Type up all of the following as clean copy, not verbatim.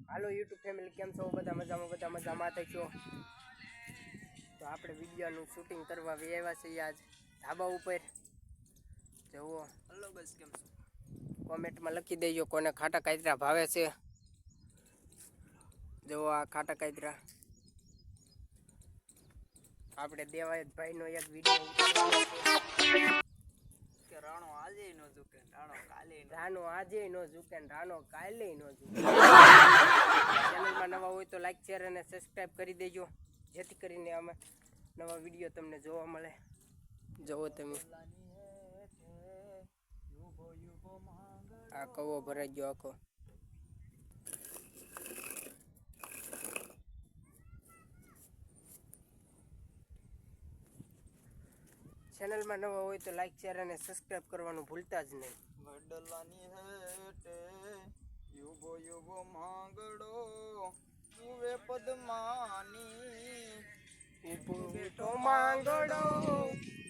હાલો YouTube family, કેમ છો? બધા મજામાં થશો. તો આપણે વિડીયોનું શૂટિંગ કરવા આવ્યા છીએ આજ ધાબા ઉપર. જુઓ, હલો બસ, કેમ છો? કોમેન્ટમાં લખી દેજો કોને ખાટા કાતરા ભાવે છે. જુઓ આ ખાટા કાતરા આપણે દેવાયત ભાઈનો એક વિડીયો ઉતારવાનો છે. રાણો આજે નો ઝૂકે, રાણો આજે નો ઝૂકે, રાણો કાલે નો ઝૂકે. ચેનલમાં નવા હોય તો લાઈક, શેર અને સબસ્ક્રાઈબ કરી દેજો, જેથી કરીને અમે નવા વિડીયો તમને જોવા મળે. જુઓ તમે, આ કવો ભરાઈ ગયો આખો. ચેનલમાં નવા હોય તો લાઈક, શેર અને સબસ્ક્રાઈબ કરવાનું ભૂલતા જ નહીં. વડલાની હેઠે યુગો યુગો માંગડો ઉવે પદ્માની, ઉભો બેઠો માંગડો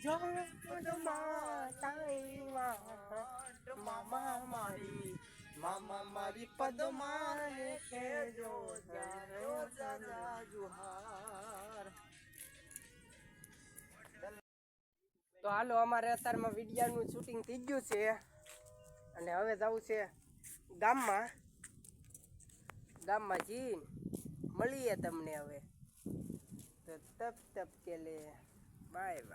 જોવે પદ્મા તાઈ મામા મારી પદ્માને કેજો જુહાર. તો હાલો, અમારે અત્યારમાં વિડીયાનું શૂટિંગ થઈ ગયું છે અને હવે જવું છે ગામમાં જઈને મળીએ તમને હવે. તો તબ કે લે બાય બાય.